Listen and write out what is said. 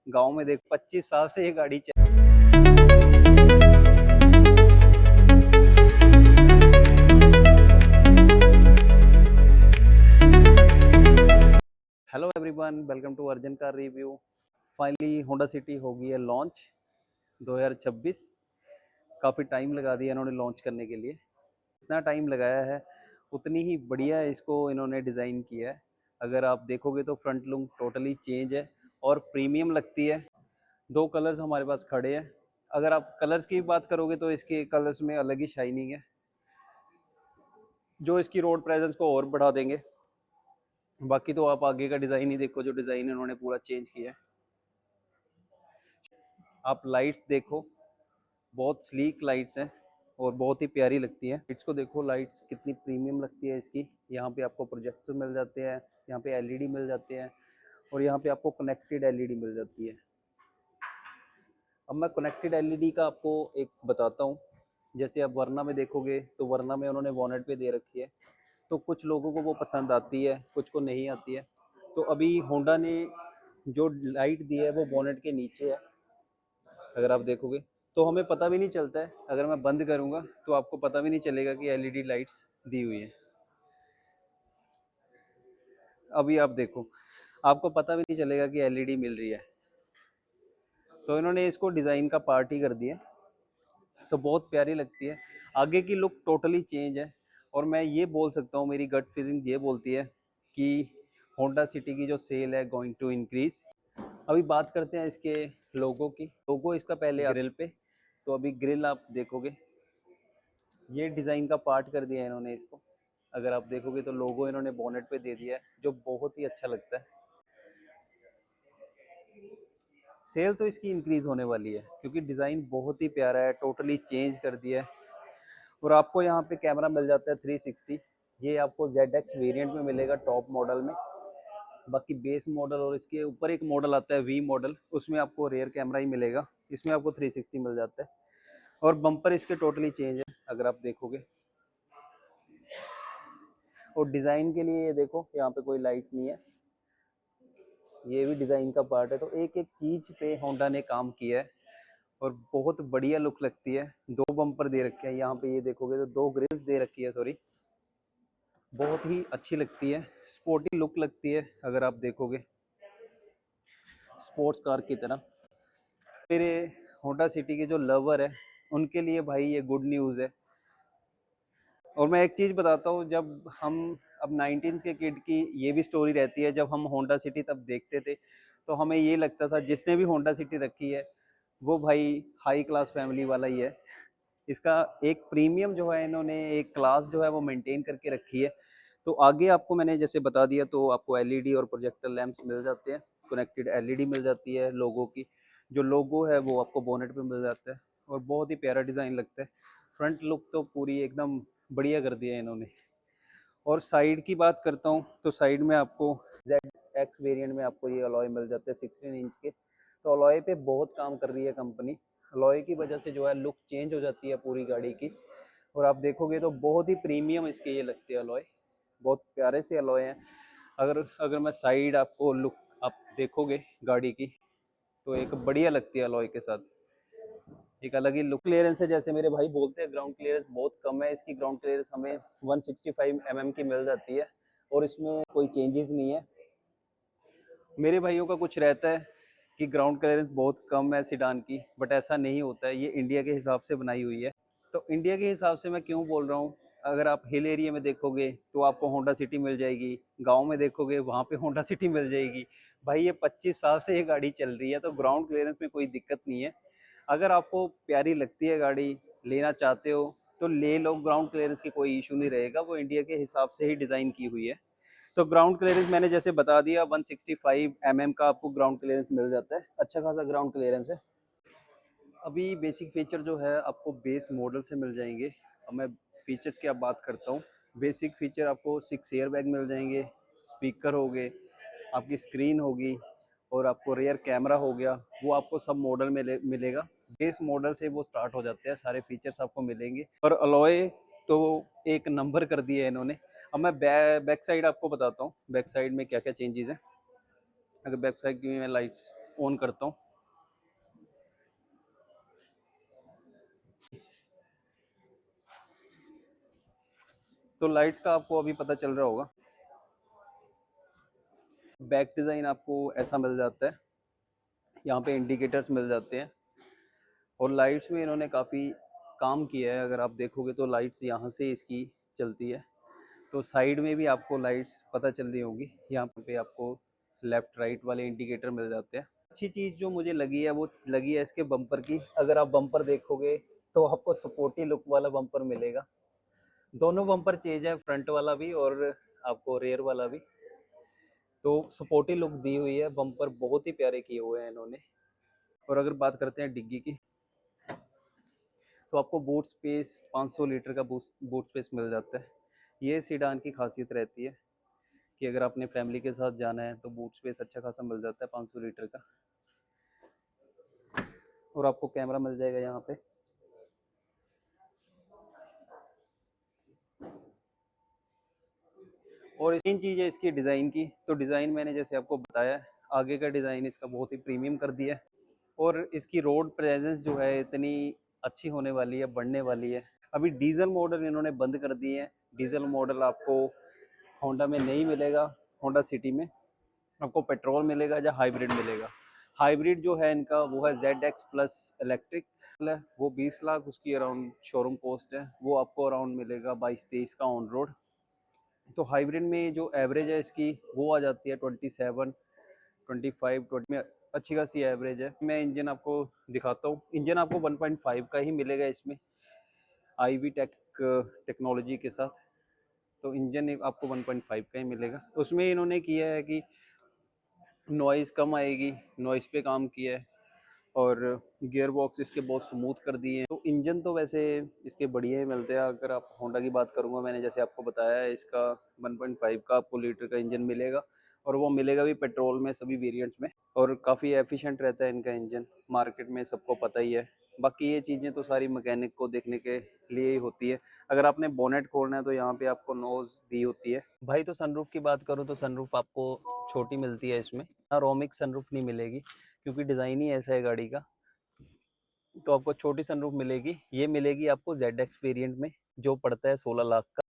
गांव में देख 25 साल से ये गाड़ी hello everyone, welcome to Arjun car review. Finally Honda City हो गई है लॉन्च 2026। काफ़ी टाइम लगा दिया इन्होंने लॉन्च करने के लिए। इतना टाइम लगाया है उतनी ही बढ़िया इसको इन्होंने डिज़ाइन किया है। अगर आप देखोगे तो फ्रंट लुक टोटली चेंज है और प्रीमियम लगती है। दो कलर्स हमारे पास खड़े हैं। अगर आप कलर्स की बात करोगे तो इसके कलर्स में अलग ही शाइनिंग है, जो इसकी रोड प्रेजेंस को और बढ़ा देंगे। बाकी तो आप आगे का डिज़ाइन ही देखो, जो डिज़ाइन इन्होंने पूरा चेंज किया है। आप लाइट्स देखो, बहुत स्लीक लाइट्स हैं और बहुत ही प्यारी लगती है। लाइट्स को देखो, लाइट्स कितनी प्रीमियम लगती है इसकी। यहाँ पे आपको प्रोजेक्टर मिल जाते हैं, यहाँ पे एलईडी मिल जाते हैं और यहाँ पे आपको कनेक्टेड एलईडी मिल जाती है। अब मैं कनेक्टेड एलईडी का आपको एक बताता हूँ। जैसे आप वरना में देखोगे तो वरना में उन्होंने बॉनेट पे दे रखी है, तो कुछ लोगों को वो पसंद आती है, कुछ को नहीं आती है। तो अभी होंडा ने जो लाइट दी है वो बॉनेट के नीचे है। अगर आप देखोगे तो हमें पता भी नहीं चलता है। अगर मैं बंद करूँगा तो आपको पता भी नहीं चलेगा कि एलईडी लाइट्स दी हुई है। अभी आप देखो, आपको पता भी नहीं चलेगा कि एलईडी मिल रही है। तो इन्होंने इसको डिज़ाइन का पार्ट ही कर दिया, तो बहुत प्यारी लगती है। आगे की लुक टोटली चेंज है और मैं ये बोल सकता हूँ, मेरी गट फीलिंग ये बोलती है कि होंडा सिटी की जो सेल है गोइंग टू इंक्रीज। अभी बात करते हैं इसके लोगो की। लोगो इसका पहले ग्रिल पे, तो अभी ग्रिल आप देखोगे ये डिज़ाइन का पार्ट कर दिया है इन्होंने इसको। अगर आप देखोगे तो लोगो इन्होंने बोनेट पे दे दिया है, जो बहुत ही अच्छा लगता है। सेल तो इसकी इंक्रीज होने वाली है क्योंकि डिज़ाइन बहुत ही प्यारा है, टोटली चेंज कर दिया है। और आपको यहाँ पे कैमरा मिल जाता है 360। ये आपको ZX वेरिएंट में मिलेगा टॉप मॉडल में। बाकी बेस मॉडल और इसके ऊपर एक मॉडल आता है V मॉडल, उसमें आपको रेयर कैमरा ही मिलेगा। इसमें आपको 360 मिल जाता है और बम्पर इसके टोटली चेंज है अगर आप देखोगे। और डिज़ाइन के लिए ये देखो, यहाँ पे कोई लाइट नहीं है, ये भी डिज़ाइन का पार्ट है। तो एक एक चीज़ पे होंडा ने काम किया है और बहुत बढ़िया लुक लगती है। दो बम्पर दे रखे हैं यहाँ पे, ये देखोगे तो दो ग्रिल्स दे रखी है, सॉरी। बहुत ही अच्छी लगती है, स्पोर्टी लुक लगती है अगर आप देखोगे, स्पोर्ट्स कार की तरह। मेरे होंडा सिटी के जो लवर है उनके लिए भाई ये गुड न्यूज़ है। और मैं एक चीज़ बताता हूँ, जब हम अब 19 के किड की ये भी स्टोरी रहती है। जब हम होंडा सिटी तब देखते थे तो हमें ये लगता था जिसने भी होंडा सिटी रखी है वो भाई हाई क्लास फैमिली वाला ही है। इसका एक प्रीमियम जो है, इन्होंने एक क्लास जो है वो मेंटेन करके रखी है। तो आगे आपको मैंने जैसे बता दिया, तो आपको एलईडी और प्रोजेक्टर लैंप्स मिल जाते हैं, कनेक्टेड एलईडी मिल जाती है लोगो की। जो लोगो है वो आपको बोनेट पे मिल जाता है और बहुत ही प्यारा डिज़ाइन लगता है। फ्रंट लुक तो पूरी एकदम बढ़िया कर दिया है इन्होंने। और साइड की बात करता हूँ तो साइड में आपको ZX वेरिएंट में आपको ये अलॉय मिल जाते हैं 16 इंच के। तो अलॉय पे बहुत काम कर रही है कंपनी। अलॉय की वजह से जो है लुक चेंज हो जाती है पूरी गाड़ी की। और आप देखोगे तो बहुत ही प्रीमियम इसके ये लगते हैं अलॉय, बहुत प्यारे से अलॉय हैं। अगर अगर मैं साइड आपको लुक आप देखोगे गाड़ी की तो एक बढ़िया लगती है अलॉय के साथ, एक अलग ही लुक। क्लियरेंस है, जैसे मेरे भाई बोलते हैं ग्राउंड क्लियरेंस बहुत कम है। इसकी ग्राउंड क्लियरेंस हमें 165 mm की मिल जाती है और इसमें कोई चेंजेस नहीं है। मेरे भाइयों का कुछ रहता है कि ग्राउंड क्लियरेंस बहुत कम है सिडान की, बट ऐसा नहीं होता है। ये इंडिया के हिसाब से बनाई हुई है। तो इंडिया के हिसाब से मैं क्यों बोल रहा हूँ, अगर आप हिल एरिया में देखोगे तो आपको होंडा सिटी मिल जाएगी, गांव में देखोगे वहाँ पे होंडा सिटी मिल जाएगी। भाई ये 25 साल से ये गाड़ी चल रही है, तो ग्राउंड क्लियरेंस में कोई दिक्कत नहीं है। अगर आपको प्यारी लगती है गाड़ी, लेना चाहते हो तो ले लो, ग्राउंड क्लियरेंस की कोई इशू नहीं रहेगा। वो इंडिया के हिसाब से ही डिज़ाइन की हुई है। तो ग्राउंड क्लियरेंस मैंने जैसे बता दिया, 165 mm का आपको ग्राउंड क्लियरेंस मिल जाता है। अच्छा खासा ग्राउंड क्लियरेंस है। अभी बेसिक फीचर जो है आपको बेस मॉडल से मिल जाएंगे। अब मैं फीचर्स की अब बात करता हूँ। बेसिक फीचर आपको 6 एयर बैग मिल जाएंगे, स्पीकर हो गए, आपकी स्क्रीन होगी और आपको रियर कैमरा हो गया। वो आपको सब मॉडल में मिलेगा। बेस मॉडल से वो स्टार्ट हो जाते हैं, सारे फीचर्स आपको मिलेंगे। और अलॉय तो एक नंबर कर दिया है इन्होंने। अब मैं बैक साइड आपको बताता हूँ, बैक साइड में क्या क्या चेंजेस हैं। अगर बैक साइड की मैं लाइट्स ऑन करता हूँ। तो लाइट्स का आपको अभी पता चल रहा होगा। बैक डिज़ाइन आपको ऐसा मिल जाता है, यहाँ पे इंडिकेटर्स मिल जाते हैं और लाइट्स में इन्होंने काफ़ी काम किया है। अगर आप देखोगे तो लाइट्स यहाँ से इसकी चलती है, तो साइड में भी आपको लाइट्स पता चल रही होगी। यहाँ पे आपको लेफ़्ट राइट वाले इंडिकेटर मिल जाते हैं। अच्छी चीज़ जो मुझे लगी है वो लगी है इसके बम्पर की। अगर आप बम्पर देखोगे तो आपको स्पोर्टी लुक वाला बम्पर मिलेगा। दोनों बम्पर चेंज है, फ्रंट वाला भी और आपको रेयर वाला भी। तो स्पोर्टी लुक दी हुई है, बम्पर बहुत ही प्यारे किए हुए हैं इन्होंने। और अगर बात करते हैं डिग्गी की, तो आपको बूट स्पेस 500 लीटर का बूट स्पेस मिल जाता है। ये सीडान की खासियत रहती है कि अगर आपने फैमिली के साथ जाना है तो बूट स्पेस अच्छा खासा मिल जाता है 500 लीटर का। और आपको कैमरा मिल जाएगा यहाँ पे। और तीन चीज़ है इसकी डिज़ाइन की। तो डिज़ाइन मैंने जैसे आपको बताया, आगे का डिज़ाइन इसका बहुत ही प्रीमियम कर दिया है और इसकी रोड प्रेजेंस जो है इतनी अच्छी होने वाली है, बढ़ने वाली है। अभी डीजल मॉडल इन्होंने बंद कर दिए हैं। डीजल मॉडल आपको होंडा में नहीं मिलेगा। होंडा सिटी में आपको पेट्रोल मिलेगा या हाइब्रिड मिलेगा। हाइब्रिड जो है इनका वो है ZX प्लस इलेक्ट्रिक, वो 20 लाख उसकी अराउंड शोरूम कॉस्ट है। वो आपको अराउंड मिलेगा 22-23 का ऑन रोड। तो हाइब्रिड में जो एवरेज है इसकी वो आ जाती है 27, 25, 20 में अच्छी खासी एवरेज है। मैं इंजन आपको दिखाता हूँ। इंजन आपको 1.5 का ही मिलेगा इसमें, IV टेक टेक्नोलॉजी के साथ। तो इंजन आपको 1.5 का ही मिलेगा। उसमें इन्होंने किया है कि नॉइज़ कम आएगी, नॉइज़ पे काम किया है और गियर बॉक्स इसके बहुत स्मूथ कर दिए हैं। तो इंजन तो वैसे इसके बढ़िया ही मिलते हैं। अगर आप होंडा की बात करूँगा, मैंने जैसे आपको बताया है इसका 1.5 का आपको लीटर का इंजन मिलेगा और वो मिलेगा भी पेट्रोल में सभी वेरिएंट्स में। और काफ़ी एफिशिएंट रहता है इनका इंजन, मार्केट में सबको पता ही है। बाकी ये चीज़ें तो सारी मैकेनिक को देखने के लिए ही होती है। अगर आपने बोनेट खोलना है तो यहाँ पे आपको नोज दी होती है भाई। तो सनरूफ की बात करूँ तो सनरूफ आपको छोटी मिलती है इसमें, रोमिक सनरूफ नहीं मिलेगी क्योंकि डिज़ाइन ही ऐसा है गाड़ी का। तो आपको छोटी सनरूफ मिलेगी। ये मिलेगी आपको ZX वेरिएंट में जो पड़ता है 16 लाख का।